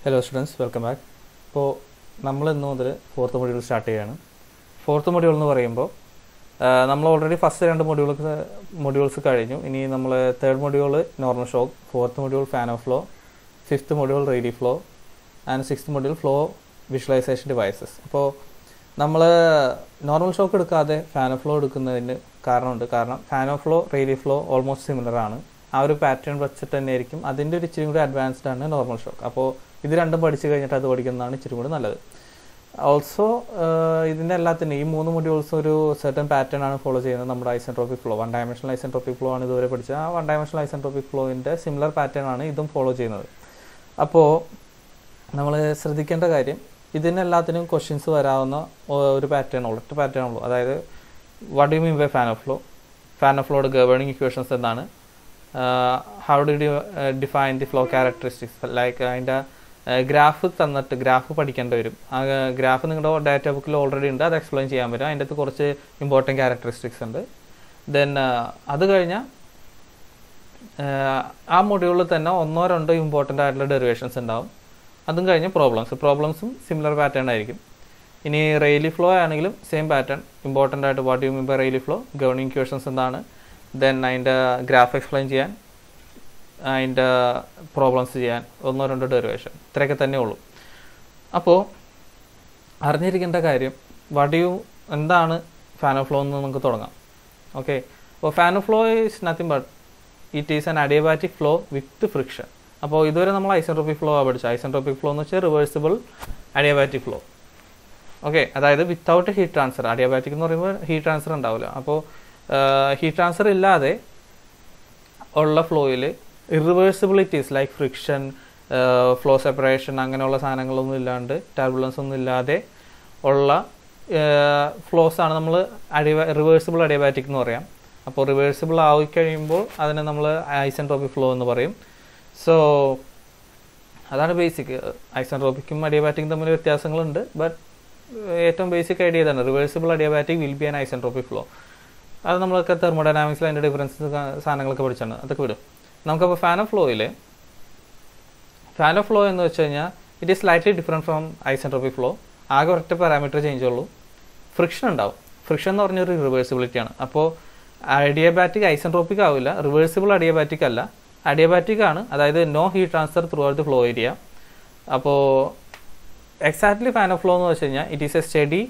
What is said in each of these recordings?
Hello students, welcome back. ഇപ്പോൾ നമ്മൾ ഇന്ന് മുതൽ ഫോർത്ത് മൊഡ്യൂൾ സ്റ്റാർട്ട് ചെയ്യുകയാണ്. ഫോർത്ത് മൊഡ്യൂൾ എന്ന് പറയുമ്പോൾ നമ്മൾ ഓൾറെഡി ഫസ്റ്റ് രണ്ട് മൊഡ്യൂൾസ് കഴിഞ്ഞു. ഇനി നമ്മൾ third module normal shock, fourth module fan of flow, fifth module ready flow and sixth module flow visualisation devices. അപ്പോൾ നമ്മൾ നോർമൽ ഷോക്ക് എടുക്കാതെ ഫാൻ ഓഫ് ഫ്ലോ എടുക്കുന്നതിന് കാരണമുണ്ട്. കാരണം fan of flow ready flow almost similar ആണ്. ആ ഒരു pattern വെച്ചിട്ട് തന്നെ ആയിരിക്കും. അതിൻ്റെ ഒരു ഇച്ചിരി കൂടി അഡ്വാൻസ്ഡ് ആണ് നോർമൽ ഷോക്ക്. അപ്പോൾ ഇത് രണ്ടും പഠിച്ചു കഴിഞ്ഞിട്ട് അത് പഠിക്കുന്നതാണ് ഇച്ചിരി കൂടി നല്ലത്. ഓൾസോ ഇതിൻ്റെ എല്ലാത്തിനും ഈ മൂന്ന് മൊഡ്യൂൾസ് ഒരു സെർട്ടൺ പാറ്റേൺ ആണ് ഫോളോ ചെയ്യുന്നത്. നമ്മുടെ isentropic flow, one dimensional isentropic flow ആണ് ഇതുവരെ പഠിച്ചത്. ആ വൺ ഡയമെൻഷണൽ ഐസെൻട്രോപിക് ഫ്ലോയിൻ്റെ സിമിലർ പാറ്റേൺ ആണ് ഇതും ഫോളോ ചെയ്യുന്നത്. അപ്പോൾ നമ്മൾ ശ്രദ്ധിക്കേണ്ട കാര്യം, ഇതിനെല്ലാത്തിനും ക്വസ്റ്റ്യൻസ് വരാവുന്ന ഒരു പാറ്റേൺ ഒറ്റ പാറ്റേൺ ഉള്ളൂ. അതായത് what do you mean by Fanno flow, Fanno ഫ്ലോയുടെ ഗവേണിംഗ് ഇക്വേഷൻസ് എന്താണ്, how do you define the flow characteristics, like അതിൻ്റെ ഗ്രാഫ് തന്നിട്ട് ഗ്രാഫ് പഠിക്കേണ്ടി വരും. ആ ഗ്രാഫ് നിങ്ങളുടെ ഡാറ്റ ബുക്കിൽ ഓൾറെഡി ഉണ്ട്, അത് എക്സ്പ്ലെയിൻ ചെയ്യാൻ പറ്റും. അതിൻ്റെ അകത്ത് കുറച്ച് ഇമ്പോർട്ടൻറ്റ് ക്യാരക്ടറിസ്റ്റിക്സ് ഉണ്ട്. ദെൻ അത് കഴിഞ്ഞാൽ ആ മൊഡ്യൂളിൽ തന്നെ ഒന്നോ രണ്ടോ ഇമ്പോർട്ടൻ്റ് ആയിട്ടുള്ള ഡെറിവേഷൻസ് ഉണ്ടാവും. അതും കഴിഞ്ഞ് പ്രോബ്ലംസും സിമിലർ പാറ്റേൺ ആയിരിക്കും. ഇനി റെയിലി ഫ്ലോ ആണെങ്കിലും സെയിം പാറ്റേൺ. ഇമ്പോർട്ടൻ്റ് ആയിട്ട് what you mean by Rayleigh flow, governing equations എന്താണ്, ദെൻ അതിൻ്റെ ഗ്രാഫ് എക്സ്പ്ലെയിൻ ചെയ്യാൻ, അതിൻ്റെ പ്രോബ്ലംസ് ചെയ്യാൻ, ഒന്നോ രണ്ടോ ഡെറിവേഷൻ, ഇത്രയൊക്കെ തന്നെ ഉള്ളൂ. അപ്പോൾ അറിഞ്ഞിരിക്കേണ്ട കാര്യം, എന്താണ് ഫാൻ ഓഫ് ഫ്ലോ എന്ന് നമുക്ക് തുടങ്ങാം. ഓക്കെ, അപ്പോൾ fan of flow is nothing but it is an adiabatic flow with friction. അപ്പോൾ ഇതുവരെ നമ്മൾ ഐസെൻട്രോപിക് ഫ്ലോ പഠിച്ചു. ഐസെൻട്രോപിക് ഫ്ലോ എന്ന് വെച്ചാൽ റിവേഴ്സിബിൾ അഡിയബാറ്റിക് ഫ്ലോ. ഓക്കെ, അതായത് വിത്തൗട്ട് ഹീറ്റ് ട്രാൻസ്ഫർ. അഡിയബാറ്റിക് എന്ന് പറയുമ്പോൾ ഹീറ്റ് ട്രാൻസ്ഫർ ഉണ്ടാവില്ല. അപ്പോൾ ഹീറ്റ് ട്രാൻസ്ഫർ ഇല്ലാതെ ഉള്ള ഫ്ലോയിൽ ഇറിവേഴ്സിബിലിറ്റീസ് ലൈക്ക് ഫ്രിക്ഷൻ, ഫ്ലോ സെപ്പറേഷൻ, അങ്ങനെയുള്ള സാധനങ്ങളൊന്നും ഇല്ലാണ്ട്, ടർബുലൻസ് ഒന്നും ഇല്ലാതെ ഉള്ള ഫ്ലോസ് ആണ് നമ്മൾ റിവേഴ്സിബിൾ അഡിയബാറ്റിക് എന്ന് പറയാം. അപ്പോൾ റിവേഴ്സിബിൾ ആയിക്കഴിയുമ്പോൾ അതിനെ നമ്മൾ ഐസെൻട്രോപിക് ഫ്ലോ എന്ന് പറയും. സോ അതാണ് ബേസിക്. ഐസെൻട്രോപിക്കും അഡിയബാറ്റിക്കും തമ്മിൽ വ്യത്യാസങ്ങളുണ്ട്. ബട്ട് ഏറ്റവും ബേസിക് ഐഡിയ ഇതാണ്, reversible adiabatic will be an isentropic flow. അത് നമ്മളൊക്കെ തെർമോഡൈനാമിക്സിൽ അതിൻ്റെ ഡിഫറൻസ് സാധനങ്ങളൊക്കെ പഠിച്ചാണ്, അതൊക്കെ വിടും. നമുക്കപ്പോൾ ഫാൻ ഓഫ് ഫ്ലോ എന്ന് വെച്ച് കഴിഞ്ഞാൽ it is slightly different from isentropic flow. ആകെ ഒറ്റ പാരാമീറ്റർ ചേഞ്ച് ഉള്ളൂ, ഫ്രിക്ഷൻ ഉണ്ടാവും. ഫ്രിക്ഷൻ എന്ന് പറഞ്ഞൊരു റിവേഴ്സിബിലിറ്റിയാണ്. അപ്പോൾ അഡിയബാറ്റിക് ഐസെൻട്രോപിക് ആവില്ല, റിവേഴ്സിബിൾ അഡിയബാറ്റിക് അല്ല, അഡിയബാറ്റിക് ആണ്. അതായത് no heat transfer throughout the flow area. അപ്പോൾ എക്സാക്ട്ലി ഫാൻ ഓഫ് ഫ്ലോ എന്ന് വെച്ച് കഴിഞ്ഞാൽ it is a study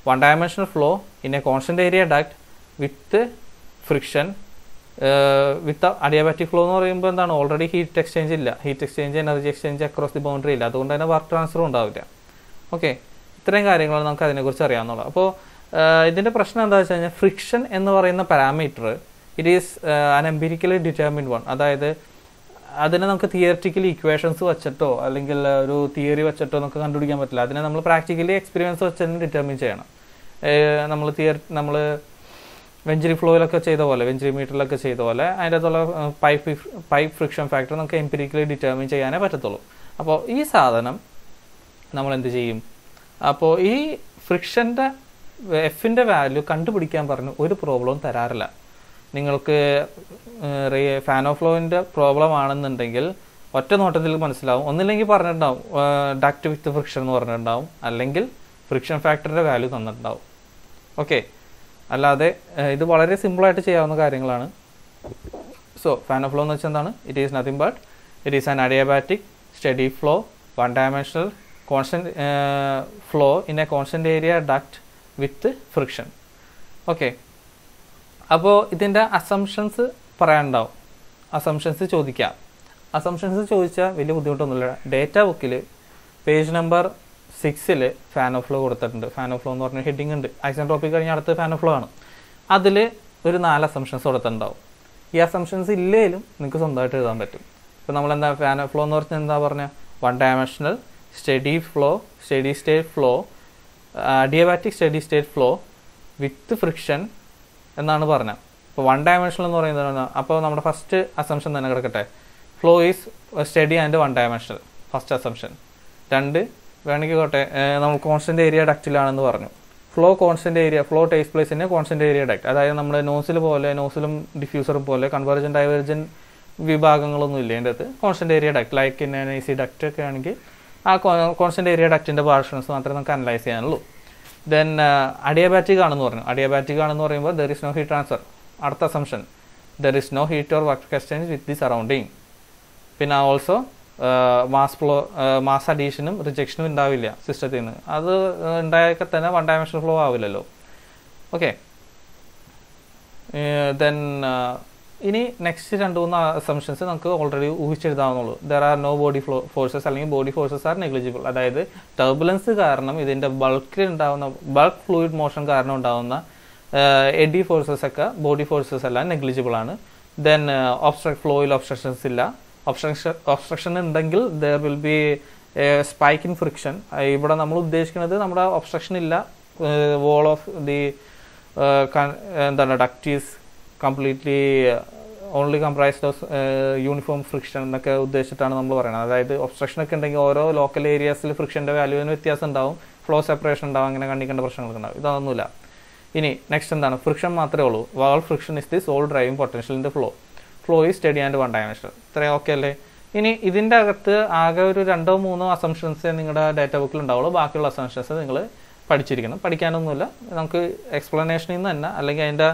one dimensional flow in a constant area duct with friction. With adiabatic flow എന്ന് പറയുമ്പോൾ എന്താണ്, ഓൾറെഡി ഹീറ്റ് എക്സ്ചേഞ്ച് ഇല്ല, heat exchange energy exchange across the boundary ഇല്ല, അതുകൊണ്ട് തന്നെ വർക്ക് ട്രാൻസ്ഫറും ഉണ്ടാവില്ല. ഓക്കെ, ഇത്രയും കാര്യങ്ങളാണ് നമുക്ക് അതിനെക്കുറിച്ച് അറിയാവുന്നുള്ളത്. അപ്പോൾ ഇതിൻ്റെ പ്രശ്നം എന്താ വെച്ച് കഴിഞ്ഞാൽ, ഫ്രിക്ഷൻ എന്ന് പറയുന്ന പാരാമീറ്റർ ഇറ്റ് ഈസ് അൻ എംപിരിക്കലി ഡിറ്റർമിൻഡ് വൺ. അതായത് അതിനെ നമുക്ക് തിയറിറ്റിക്കലി ഇക്വേഷൻസ് വെച്ചിട്ടോ അല്ലെങ്കിൽ ഒരു തിയറി വെച്ചിട്ടോ നമുക്ക് കണ്ടുപിടിക്കാൻ പറ്റില്ല. അതിനെ നമ്മൾ പ്രാക്ടിക്കലി എക്സ്പീരിയൻസ് വെച്ച് തന്നെ ഡിറ്റർമിൻ ചെയ്യണം. നമ്മൾ വെഞ്ചറി ഫ്ലോയിലൊക്കെ ചെയ്ത പോലെ, വെഞ്ചറി മീറ്ററിലൊക്കെ ചെയ്ത പോലെ അതിൻ്റെ അകത്തുള്ള പൈപ്പ് ഫ്രിക്ഷൻ ഫാക്ടർ നമുക്ക് എംപിരിക്കലി ഡിറ്റർമിൻ ചെയ്യാനേ പറ്റത്തുള്ളൂ. അപ്പോൾ ഈ സാധനം നമ്മൾ എന്ത് ചെയ്യും, അപ്പോൾ ഈ ഫ്രിക്ഷൻ്റെ എഫിൻ്റെ വാല്യൂ കണ്ടുപിടിക്കാൻ പറഞ്ഞ് ഒരു പ്രോബ്ലവും തരാറില്ല. നിങ്ങൾക്ക് ഫാൻ ഓഫ് ഫ്ലോയിൻ്റെ പ്രോബ്ലം ആണെന്നുണ്ടെങ്കിൽ ഒറ്റ നോട്ടത്തിൽ മനസ്സിലാവും. ഒന്നില്ലെങ്കിൽ പറഞ്ഞിട്ടുണ്ടാവും ഡക്റ്റ് വിത്ത് ഫ്രിക്ഷൻ എന്ന് പറഞ്ഞിട്ടുണ്ടാവും, അല്ലെങ്കിൽ ഫ്രിക്ഷൻ ഫാക്ടറിൻ്റെ വാല്യൂ തന്നിട്ടുണ്ടാവും. ഓക്കെ, അല്ലാതെ ഇത് വളരെ സിമ്പിളായിട്ട് ചെയ്യാവുന്ന കാര്യങ്ങളാണ്. സോ ഫാൻ ഓഫ് ഫ്ലോ എന്ന് വെച്ചാൽ എന്താണ്, it is nothing but it is an adiabatic study flow one dimensional constant flow in a constant area duct with friction. Okay, അപ്പോൾ ഇതിൻ്റെ അസംഷൻസ് പറയാനുണ്ടാവും, അസംഷൻസ് ചോദിക്കാം. അസംഷൻസ് ചോദിച്ചാൽ വലിയ ബുദ്ധിമുട്ടൊന്നുമില്ല. ഡേറ്റ ബുക്കിൽ page number 6 fan of flow കൊടുത്തിട്ടുണ്ട്. Fan of flow എന്ന് പറഞ്ഞ ഹെഡിങ് ഉണ്ട്. ഐസെൻട്രോപിക് കഴിഞ്ഞ അടുത്ത് ഫാൻ ഓഫ് ഫ്ലോ ആണ്. അതിൽ ഒരു 4 അസംഷൻസ് കൊടുത്തിട്ടുണ്ടാവും. ഈ അസംഷൻസ് ഇല്ലെങ്കിലും നിങ്ങൾക്ക് സ്വന്തമായിട്ട് എഴുതാൻ പറ്റും. ഇപ്പോൾ നമ്മളെന്താ ഫാൻ ഓഫ് ഫ്ലോ എന്ന് പറഞ്ഞാൽ എന്താ പറഞ്ഞാൽ, one dimensional steady state flow adiabatic steady state flow വിത്ത് ഫ്രിക്ഷൻ എന്നാണ് പറഞ്ഞത്. ഇപ്പോൾ വൺ ഡയമെൻഷണൽ എന്ന് പറയുന്നത്, അപ്പോൾ നമ്മുടെ ഫസ്റ്റ് അസംഷൻ തന്നെ കിടക്കട്ടെ, flow is study and one dimensional, first assumption. 2 വേണമെങ്കിൽ കോട്ടെ, നമ്മൾ കോൺസ്റ്റന്റ് ഏരിയ ഡക്റ്റിലാണെന്ന് പറഞ്ഞു. Flow takes place in constant area duct. അതായത് നമ്മുടെ നോസിലും ഡിഫ്യൂസറും പോലെ കൺവെർജൻ ഡൈവേർജൻ വിഭാഗങ്ങളൊന്നും ഇല്ല. അതിൻ്റെ അകത്ത് constant area duct, like in N AC duct ഒക്കെ ആണെങ്കിൽ ആ കോൺസ്റ്റന്റ് ഏരിയ ഡക്റ്റിൻ്റെ പാർഷൻസ് മാത്രമേ നമുക്ക് അനലൈസ് ചെയ്യാനുള്ളൂ. ദെൻ അഡിയാബാറ്റിക് ആണെന്ന് പറഞ്ഞു. അഡിയാബാറ്റിക് ആണെന്ന് പറയുമ്പോൾ there is no heat transfer. അടുത്ത assumption there is no heat or work exchange with the surrounding. പിന്നെ ഓൾസോ മാസ് അഡീഷനും റിജക്ഷനും ഉണ്ടാവില്ല സിസ്റ്റത്തിൽ നിന്ന്. അത് ഉണ്ടായൊക്കെ തന്നെ വൺ ഡയമെൻഷണൽ ഫ്ലോ ആവില്ലല്ലോ. ഓക്കെ, ദെൻ ഇനി നെക്സ്റ്റ് 2-3 അസംഷൻസ് നമുക്ക് ഓൾറെഡി ഊഹിച്ചെഴുതാവുന്നുള്ളൂ. There are no body forces അല്ലെങ്കിൽ ബോഡി ഫോഴ്സസ് ആർ നെഗ്ലിജിബിൾ. അതായത് ടർബുലൻസ് കാരണം ഇതിൻ്റെ ബൾക്ക് ഫ്ലൂയിഡ് മോഷൻ കാരണം ഉണ്ടാകുന്ന എഡി ഫോഴ്സസ് ഒക്കെ ബോഡി ഫോഴ്സസ് എല്ലാം നെഗ്ലിജിബിൾ ആണ്. ദെൻ ഫ്ലോയിൽ ഒബ്സ്ട്രക്ഷൻസ് ഇല്ല. ഒബ്സ്ട്രക്ഷൻ ഉണ്ടെങ്കിൽ there will be spike in friction. ഇവിടെ നമ്മൾ ഉദ്ദേശിക്കുന്നത് നമ്മുടെ ഒബ്സ്ട്രക്ഷൻ ഇല്ല, വോൾ ഓഫ് ദി എന്താണ് duct is completely only comprised of uniform friction എന്നൊക്കെ ഉദ്ദേശിച്ചിട്ടാണ് നമ്മൾ പറയുന്നത്. അതായത് ഒബ്സ്ട്രക്ഷൻ ഒക്കെ ഉണ്ടെങ്കിൽ ഓരോ ലോക്കൽ ഏരിയാസിൽ ഫ്രിക്ഷൻ്റെ വാല്യൂവിന് വ്യത്യാസം ഉണ്ടാവും, ഫ്ലോ സെപ്പറേഷൻ ഉണ്ടാവും, അങ്ങനെ കണ്ടിക്കേണ്ട പ്രശ്നങ്ങളൊക്കെ ഉണ്ടാവും. ഇതൊന്നുമില്ല. ഇനി നെക്സ്റ്റ് എന്താണ്? ഫ്രിക്ഷൻ മാത്രമേ ഉള്ളൂ. Wall friction is the sole driving potential in the flow is study and one dimensional. ഇത്രയും ഓക്കെ അല്ലേ? ഇനി ഇതിൻ്റെ അകത്ത് ആകെ ഒരു 2-3 അസംഷൻസ് നിങ്ങളുടെ ഡാറ്റ ബുക്കിൽ ഉണ്ടാവുള്ളൂ. ബാക്കിയുള്ള അസംഷൻസ് നിങ്ങൾ പഠിച്ചിരിക്കണം. പഠിക്കാനൊന്നുമില്ല, നമുക്ക് എക്സ്പ്ലനേഷനിൽ നിന്ന് തന്നെ അല്ലെങ്കിൽ അതിൻ്റെ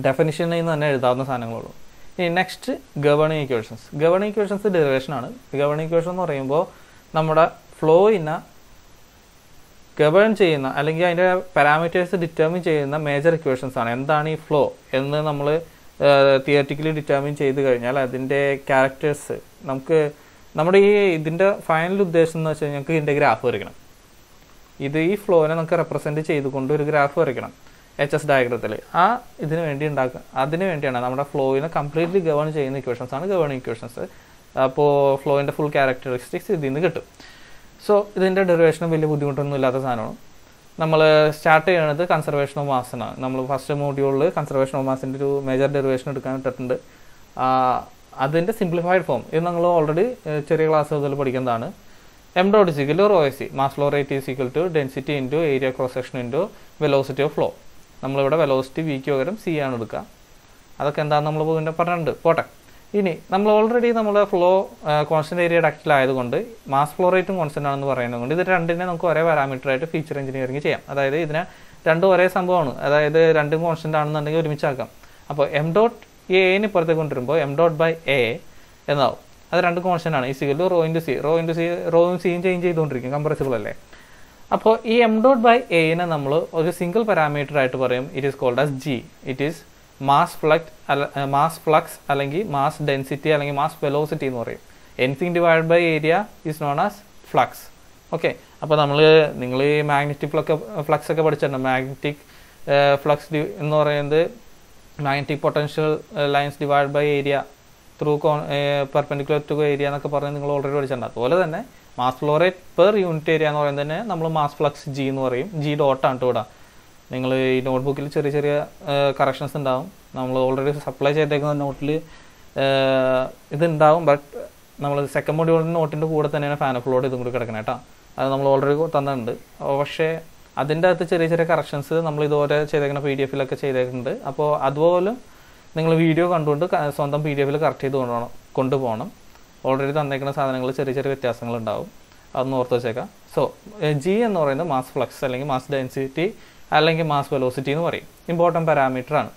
ഡെഫിനിഷനിൽ നിന്ന് തന്നെ എഴുതാവുന്ന സാധനങ്ങളുള്ളൂ. ഇനി next governing equations. Governing equations ഡെറിവേഷനാണ്. ഗവേണിംഗ് ഇക്വേഷൻ എന്ന് പറയുമ്പോൾ നമ്മുടെ ഫ്ലോയിനെ ഗവേൺ ചെയ്യുന്ന അല്ലെങ്കിൽ അതിൻ്റെ പാരാമീറ്റേഴ്സ് ഡിറ്റർമിൻ ചെയ്യുന്ന മേജർ ഇക്വേഷൻസ് ആണ്. എന്താണ് ഈ ഫ്ലോ എന്ന് നമ്മൾ തിയററ്റിക്കലി ഡിറ്റർമിൻ ചെയ്ത് കഴിഞ്ഞാൽ അതിൻ്റെ ക്യാരക്ടേഴ്സ് നമുക്ക് നമ്മുടെ ഇതിൻ്റെ ഫൈനൽ ഉദ്ദേശം എന്ന് വെച്ച് കഴിഞ്ഞാൽ ഞങ്ങൾക്ക് ഇതിൻ്റെ ഗ്രാഫ് വരയ്ക്കണം. ഈ ഫ്ലോനെ നമുക്ക് റെപ്രസെൻറ്റ് ചെയ്തുകൊണ്ട് ഒരു ഗ്രാഫ് വരയ്ക്കണം HS ഡയഗ്രത്തിൽ. അതിന് വേണ്ടിയാണ് നമ്മുടെ ഫ്ലോയിനെ കംപ്ലീറ്റ്ലി ഗവേൺ ചെയ്യുന്ന ഇക്വേഷൻസ് ആണ് ഗവേണിംഗ് ഇക്വേഷൻസ്. അപ്പോൾ ഫ്ലോയിൻ്റെ ഫുൾ ക്യാരക്ടറിസ്റ്റിക്സ് ഇതിൽ നിന്ന് കിട്ടും. സോ ഇതിൻ്റെ ഡെറിവേഷനും വലിയ ബുദ്ധിമുട്ടൊന്നും ഇല്ലാത്ത സാധനമാണ്. നമ്മൾ സ്റ്റാർട്ട് ചെയ്യുന്നത് കൺസർവേഷൻ ഓഫ് മാസിനാണ്. നമ്മൾ ഫസ്റ്റ് മോഡ്യൂളിൽ കൺസർവേഷൻ ഓഫ് മാസിൻ്റെ ഒരു മേജർ ഡെറിവേഷൻ എടുക്കാൻ ഇട്ടിട്ടുണ്ട്. അതിൻ്റെ സിംപ്ലിഫൈഡ് ഫോം ഇത് നിങ്ങൾ ഓൾറെഡി ചെറിയ ക്ലാസ് മുതൽ പഠിക്കുന്നതാണ്. m dot is equal to rho AC, mass flow rate is equal to density into area cross section into velocity of flow. നമ്മളിവിടെ വെലോസിറ്റി വിക്ക് പകരം C ആണ് എടുക്കുക. അതൊക്കെ എന്താണെന്ന് നമ്മൾ പിന്നെ പറഞ്ഞിട്ടുണ്ട്, പോട്ടെ. ഇനി നമ്മൾ ഓൾറെഡി നമ്മുടെ ഫ്ലോ കോൺസ്റ്റന്റ് ഏരിയ ഡക്റ്റിലായതുകൊണ്ട് മാസ് ഫ്ലോ റേറ്റും കോൺസ്റ്റന്റ് ആണെന്ന് പറയുന്നതുകൊണ്ട് ഇത് രണ്ടിനെ നമുക്ക് ഒരേ പാരാമീറ്റർ ആയിട്ട് ഫീച്ചർ എഞ്ചിനീയറിംഗ് ചെയ്യാം. അതായത് ഇതിനെ രണ്ടും ഒരേ സംഭവമാണ്. അതായത് രണ്ടും കോൺസ്റ്റന്റ് ആണെന്നുണ്ടെങ്കിൽ ഒരുമിച്ചാക്കാം. അപ്പോൾ m ഡോട്ട് എന് ഇപ്പുറത്തേക്ക് കൊണ്ടുവരുമ്പോൾ m ഡോട്ട് ബൈ എ എന്നാവും. അത് രണ്ട് കോൺസ്റ്റന്റ് ആണ്. Is equal to rho into C. റോയും സിയും ചേഞ്ച് ചെയ്തുകൊണ്ടിരിക്കും, കംപ്രസിബിൾ അല്ലേ. അപ്പോൾ ഈ m ഡോട്ട് ബൈ എനെ നമ്മൾ ഒരു സിംഗിൾ പാരാമീറ്റർ ആയിട്ട് പറയും. It is called as G. It is mass flux അല്ലെങ്കിൽ മാസ് ഡെൻസിറ്റി അല്ലെങ്കിൽ മാസ് വെലോസിറ്റി എന്ന് പറയും. Anything divide by area is known as flux. Okay, അപ്പോൾ നിങ്ങൾ ഈ മാഗ്നറ്റിക് ഫ്ലക്സ് ഒക്കെ പഠിച്ചിട്ടുണ്ട്. മാഗ്നറ്റിക് ഫ്ലക്സ് എന്ന് പറയുന്നത് magnetic potential lines divide by area through perpendicular to area എന്നൊക്കെ പറഞ്ഞ് നിങ്ങൾ ഓൾറെഡി പഠിച്ചിട്ടുണ്ട്. അതുപോലെ തന്നെ mass flow rate per unit area എന്ന് പറയുന്നത് തന്നെ നമ്മൾ മാസ് ഫ്ലക്സ് G എന്ന് പറയും. G ഡോട്ടാണ് കേട്ടോ ഇവിടെ. നിങ്ങൾ ഈ നോട്ട്ബുക്കിൽ ചെറിയ ചെറിയ കറക്ഷൻസ് ഉണ്ടാവും. നമ്മൾ ഓൾറെഡി സപ്ലൈ ചെയ്തേക്കുന്ന നോട്ടിൽ ഇതുണ്ടാവും. ബട്ട് നമ്മൾ സെക്കൻഡ് മൊഡ്യൂളിൻ്റെ നോട്ടിൻ്റെ കൂടെ തന്നെയാണ് ഫാൻ ഓഫ് ലോഡ് ഇതും കൂടി കിടക്കണം കേട്ടോ. അത് നമ്മൾ ഓൾറെഡി തന്നിട്ടുണ്ട്. പക്ഷേ അതിൻ്റെ അകത്ത് ചെറിയ ചെറിയ കറക്ഷൻസ് നമ്മൾ ഇതുപോലെ ചെയ്തേക്കുന്ന PDF-ലൊക്കെ ചെയ്തേക്കുന്നുണ്ട്. അപ്പോൾ അതുപോലും നിങ്ങൾ വീഡിയോ കണ്ടുകൊണ്ട് സ്വന്തം PDF-ൽ കറക്റ്റ് ചെയ്ത് കൊണ്ടുപോകണം. ഓൾറെഡി തന്നേക്കുന്ന സാധനങ്ങൾ ചെറിയ ചെറിയ വ്യത്യാസങ്ങളുണ്ടാവും, അതൊന്ന് ഓർത്ത് വെച്ചേക്കാം. സോ G എന്ന് പറയുന്നത് മാസ് ഫ്ലക്സ് അല്ലെങ്കിൽ മാസ് ഡെൻസിറ്റി അല്ലെങ്കിൽ മാസ് വെലോസിറ്റി എന്ന് പറയും. ഇമ്പോർട്ടൻറ്റ് പാരാമീറ്റർ ആണ്.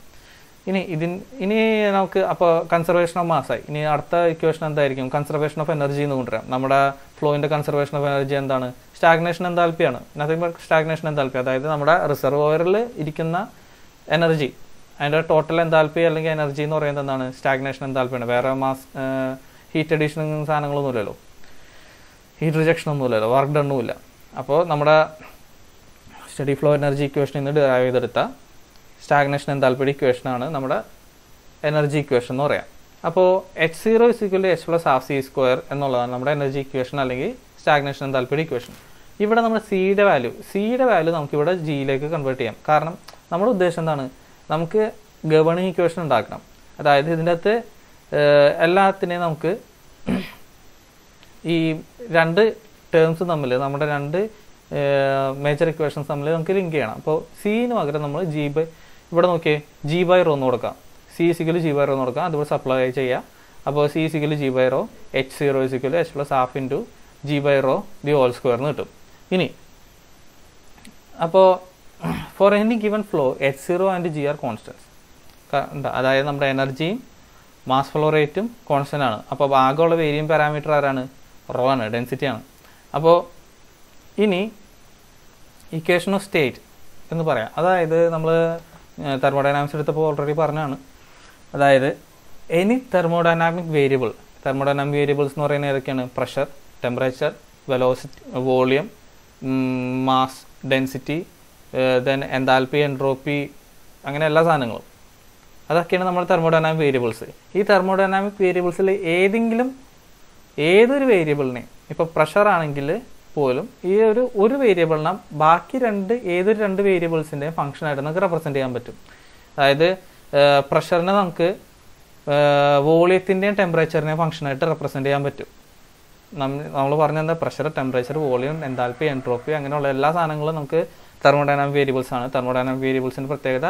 ഇനി നമുക്ക് അപ്പോൾ കൺസർവേഷൻ ഓഫ് മാസായി. ഇനി അടുത്ത ഇക്വേഷൻ എന്തായിരിക്കും? കൺസർവേഷൻ ഓഫ് എനർജി എന്ന് കൊണ്ടുവരാം. നമ്മുടെ ഫ്ലോയിൻ്റെ കൺസർവേഷൻ ഓഫ് എനർജി എന്താണ്? സ്റ്റാഗ്നേഷൻ എൻതാൽപ്പിയാണ്. Nothing but stagnation enthalpy. അതായത് നമ്മുടെ റിസർവോയറിൽ ഇരിക്കുന്ന എനർജി, അതിൻ്റെ ടോട്ടൽ എൻതാൽപ്പി അല്ലെങ്കിൽ എനർജി എന്ന് പറയുന്നത് എന്താണ്? സ്റ്റാഗ്നേഷൻ എൻതാൽപ്പിയാണ്. വേറെ ഹീറ്റ് അഡീഷൻ സാധനങ്ങളൊന്നുമില്ലല്ലോ, ഹീറ്റ് റിജക്ഷൻ ഒന്നുമില്ലല്ലോ, വർക്ക് ഡണ്ണുമില്ല. അപ്പോൾ നമ്മുടെ സ്റ്റഡി ഫ്ലോ എനർജി ഇക്വേഷനിൽ നിന്ന് ഡിറൈവ് ചെയ്തെടുത്ത സ്റ്റാഗ്നേഷൻ എൻതാൽപ്പിയുടെ ഇക്വേഷനാണ് നമ്മുടെ എനർജി ഇക്വേഷൻ എന്ന് പറയാം. അപ്പോൾ H0 = H + ½ c² എന്നുള്ളതാണ് നമ്മുടെ എനർജി ഇക്വേഷൻ അല്ലെങ്കിൽ സ്റ്റാഗ്നേഷൻ എൻതാൽപ്പിയുടെ ഇക്വേഷൻ. ഇവിടെ നമ്മുടെ സിയുടെ വാല്യൂ നമുക്കിവിടെ ജിയിലേക്ക് കൺവേർട്ട് ചെയ്യാം. കാരണം നമ്മുടെ ഉദ്ദേശം എന്താണ്? നമുക്ക് ഗവേണിംഗ് ഇക്വേഷൻ ഉണ്ടാക്കണം. അതായത് ഇതിൻ്റെ അകത്ത് എല്ലാത്തിനെയും നമുക്ക് ഈ രണ്ട് ടേംസ് തമ്മിൽ നമ്മുടെ രണ്ട് മേജർ ഇക്വേഷൻസ് തമ്മിൽ നമുക്ക് ലിങ്ക് ചെയ്യണം. അപ്പോൾ സിന് പകരം നമ്മൾ ഇവിടെ നോക്കിയേ G/ρ എന്ന് കൊടുക്കാം. C = G/ρ എന്ന് കൊടുക്കാം. അതുപോലെ സപ്ലൈ ചെയ്യുക. അപ്പോൾ C is equal to G by rho, H0 is equal to H plus half into G by rho the whole square എന്ന് കിട്ടും. ഇനി അപ്പോൾ for any given flow H0 and G are constants. അതായത് നമ്മുടെ എനർജിയും mass flow റേറ്റും constant ആണ്. അപ്പോൾ ആകെയുള്ള വേരിയം പാരാമീറ്റർ ആരാണ്? റോ ആണ്, ഡെൻസിറ്റിയാണ്. അപ്പോൾ ഇനി ഇക്വേഷൻ ഓഫ് സ്റ്റേറ്റ് എന്ന് പറയാം. അതായത് നമ്മൾ തെർമോഡൈനാമിക്സ് എടുത്തപ്പോൾ ഓൾറെഡി പറഞ്ഞാണ്. അതായത് എനി തെർമോഡൈനാമിക് വേരിയബിൾസ് എന്ന് പറയുന്നത് ഏതൊക്കെയാണ്? Pressure, temperature, velocity, volume, mass, density, then enthalpy, entropy, അങ്ങനെ എല്ലാ സാധനങ്ങളും. അതൊക്കെയാണ് നമ്മൾ തെർമോഡൈനാമിക് വേരിയബിൾസ്. ഈ തെർമോഡൈനാമിക് വേരിയബിൾസിൽ ഏതൊരു വേരിയബിളിനെ, ഇപ്പോൾ പ്രഷർ ആണെങ്കിൽ പോലും ഈ ഒരു വേരിയബിളിനെ ബാക്കി ഏതൊരു രണ്ട് വേരിയബിൾസിൻ്റെയും ഫംഗ്ഷനായിട്ട് നമുക്ക് റെപ്രസെൻറ്റ് ചെയ്യാൻ പറ്റും. അതായത് പ്രഷറിനെ നമുക്ക് വോളിയത്തിൻ്റെയും ടെമ്പറേച്ചറിനെയും ഫംഗ്ഷനായിട്ട് റെപ്രസെൻറ്റ് ചെയ്യാൻ പറ്റും. നമ്മൾ പറഞ്ഞെന്താ? Pressure, temperature, volume, enthalpy, entropy, അങ്ങനെയുള്ള എല്ലാ സാധനങ്ങളും നമുക്ക് തെർമോഡൈനാമിക് വേരിയബിൾസ് ആണ്. തെർമോഡൈനാമിക് വേരിയബിൾസിൻ്റെ പ്രത്യേകത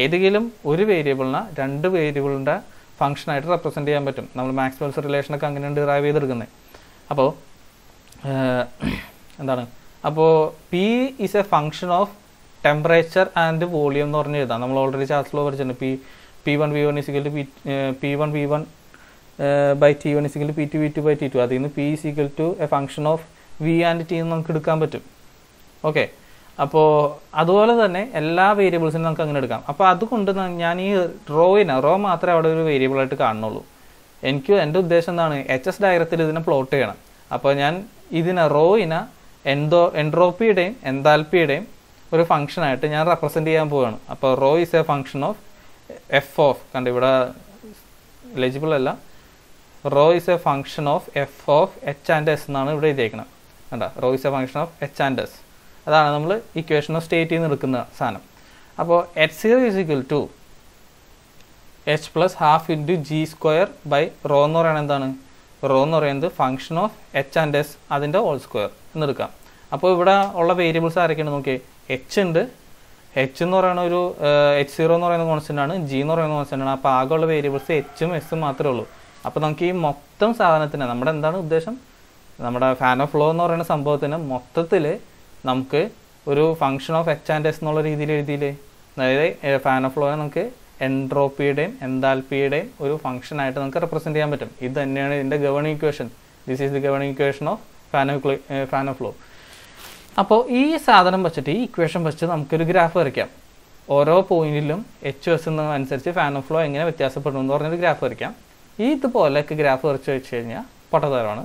ഏതെങ്കിലും ഒരു വേരിയബിളിനെ രണ്ട് വേരിയബിളിൻ്റെ ഫംഗ്ഷനായിട്ട് റെപ്രസെൻറ്റ് ചെയ്യാൻ പറ്റും. നമ്മൾ മാക്സ്വെൽസ് റിലേഷനൊക്കെ അങ്ങനെയാണ് ഡിറൈവ് ചെയ്തെടുക്കുന്നത്. അപ്പോൾ എന്താണ്? അപ്പോൾ P is a function of temperature and volume എന്ന് പറഞ്ഞ് എഴുതാം. നമ്മൾ ഓൾറെഡി ചാർട്ട്സിലോ പഠിച്ചിട്ടുണ്ട്. P1 V1 is equal to P1 V1 by T1 is equal to P2 V2 by T2. അതിൽ നിന്ന് P is equal to a function of V and T എന്ന് നമുക്ക് എടുക്കാൻ പറ്റും. ഓക്കെ, അപ്പോൾ അതുപോലെ തന്നെ എല്ലാ വേരിയബിൾസിനും നമുക്ക് അങ്ങനെ എടുക്കാം. അപ്പോൾ അതുകൊണ്ട് ഞാൻ ഈ റോ മാത്രമേ അവിടെ ഒരു വേരിയബിളായിട്ട് കാണുന്നുള്ളൂ. എൻ്റെ ഉദ്ദേശം എന്താണ്? HS ഡയഗ്രത്തിൽ ഇതിനെ പ്ലോട്ട് ചെയ്യണം. അപ്പോൾ ഞാൻ റോയിനെ എൻട്രോപ്പിയുടെയും എൻതാൽപ്പിയുടെയും ഒരു ഫംഗ്ഷനായിട്ട് ഞാൻ റെപ്രസെൻറ്റ് ചെയ്യാൻ പോവുകയാണ്. അപ്പോൾ rho is a function of F of, കണ്ട് ഇവിടെ എലിജിബിൾ അല്ല, rho is a function of F of H and S എന്നാണ് ഇവിടെ എഴുതിയേക്കുന്നത്. കണ്ട, rho is a function of H and S. അതാണ് നമ്മൾ ഇക്വേഷൻ ഓഫ് സ്റ്റേറ്റിൽ നിന്ന് എടുക്കുന്ന സാധനം. അപ്പോൾ H0 is equal to H plus half into G square by rho എന്ന് പറയുന്നത് എന്താണ്? റോ എന്ന് പറയുന്നത് function of H and S അതിൻ്റെ ഹോൾ സ്ക്വയർ എന്നെടുക്കാം. അപ്പോൾ ഇവിടെ ഉള്ള വേരിയബിൾസ് ആരൊക്കെയാണ് നോക്കിയേ? H ഉണ്ട്. H എന്ന് പറയുന്ന ഒരു H0 എന്ന് പറയുന്ന കോൺസ്റ്റൻ്റ് ആണ്, G എന്ന് പറയുന്ന കോൺസ്റ്റൻ്റ് ആണ്. അപ്പോൾ ആകെയുള്ള വേരിയബിൾസ് Hഉം Sഉം മാത്രമേ ഉള്ളൂ. അപ്പോൾ നമുക്ക് ഈ മൊത്തം സാധനത്തിന് നമ്മുടെ എന്താണ് ഉദ്ദേശം? നമ്മുടെ ഫാൻ ഓഫ് ഫ്ലോ എന്ന് പറയുന്ന സംഭവത്തിന് മൊത്തത്തിൽ നമുക്ക് ഒരു function of H and S എന്നുള്ള രീതിയിൽ എഴുതിയില്ലേ? അതായത് ഫാൻ ഓഫ് ഫ്ലോനെ നമുക്ക് എൻട്രോപ്പിയുടെയും എൻതാൽപ്പിയുടെയും ഒരു ഫംഗ്ഷനായിട്ട് നമുക്ക് റെപ്രസെൻറ്റ് ചെയ്യാൻ പറ്റും. ഇത് തന്നെയാണ് ഇതിൻ്റെ governing equation. This is the governing equation of fan of flow. അപ്പോൾ ഈ സാധനം വെച്ചിട്ട്, ഈ ഇക്വേഷൻ വെച്ചിട്ട് നമുക്കൊരു ഗ്രാഫ് വരയ്ക്കാം. ഓരോ പോയിന്റിലും HS അനുസരിച്ച് ഫാൻ ഓഫ് ഫ്ലോ എങ്ങനെ വ്യത്യാസപ്പെടുന്നു എന്ന് പറഞ്ഞൊരു ഗ്രാഫ് വരയ്ക്കാം. ഇതുപോലെയൊക്കെ ഗ്രാഫ് വരച്ച് വെച്ച് കഴിഞ്ഞാൽ പൊട്ടത്തരമാണ്.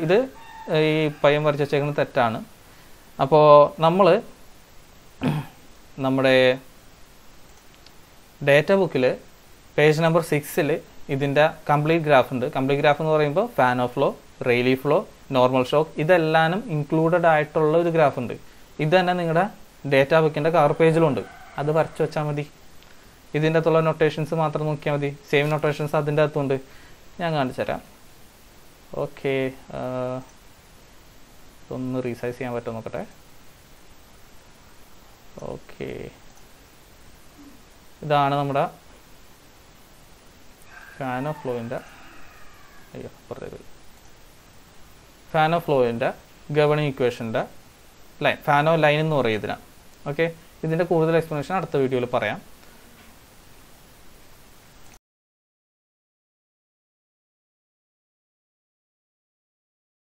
ഇത് ഈ പയ്യൻ വരച്ച് വെച്ചേക്കുന്നത് തെറ്റാണ്. അപ്പോൾ നമ്മൾ നമ്മുടെ ഡേറ്റ ബുക്കിൽ പേജ് നമ്പർ 6 ഇതിൻ്റെ കംപ്ലീറ്റ് ഗ്രാഫ് ഉണ്ട്. കംപ്ലീറ്റ് ഗ്രാഫ് എന്ന് പറയുമ്പോൾ Fanno flow, Rayleigh flow, normal shock, ഇതെല്ലാനും ഇൻക്ലൂഡഡ് ആയിട്ടുള്ള ഒരു ഗ്രാഫ് ഉണ്ട്. ഇത് തന്നെ നിങ്ങളുടെ ഡേറ്റ ബുക്കിൻ്റെ കവർ പേജിലുണ്ട്. അത് വരച്ച് വെച്ചാൽ മതി. ഇതിൻ്റെ അകത്തുള്ള നൊട്ടേഷൻസ് മാത്രം നോക്കിയാൽ മതി. സെയിം നൊട്ടേഷൻസ് അതിൻ്റെ അകത്തുണ്ട്. ഞാൻ കാണിച്ചു തരാം. ഓക്കെ, ഒന്ന് റീസൈസ് ചെയ്യാൻ പറ്റുമോ നോക്കട്ടെ. ഓക്കെ, ഇതാണ് നമ്മുടെ ഫാൻ ഓഫ് ഫ്ലോയിൻ്റെ ഗവേണിംഗ് ഇക്വേഷൻ്റെ ലൈൻ, ഫാൻ ഓഫ് ലൈൻ എന്ന് പറയും ഇതിനാണ്. ഓക്കെ, ഇതിൻ്റെ കൂടുതൽ എക്സ്പ്ലനേഷൻ അടുത്ത വീഡിയോയിൽ പറയാം.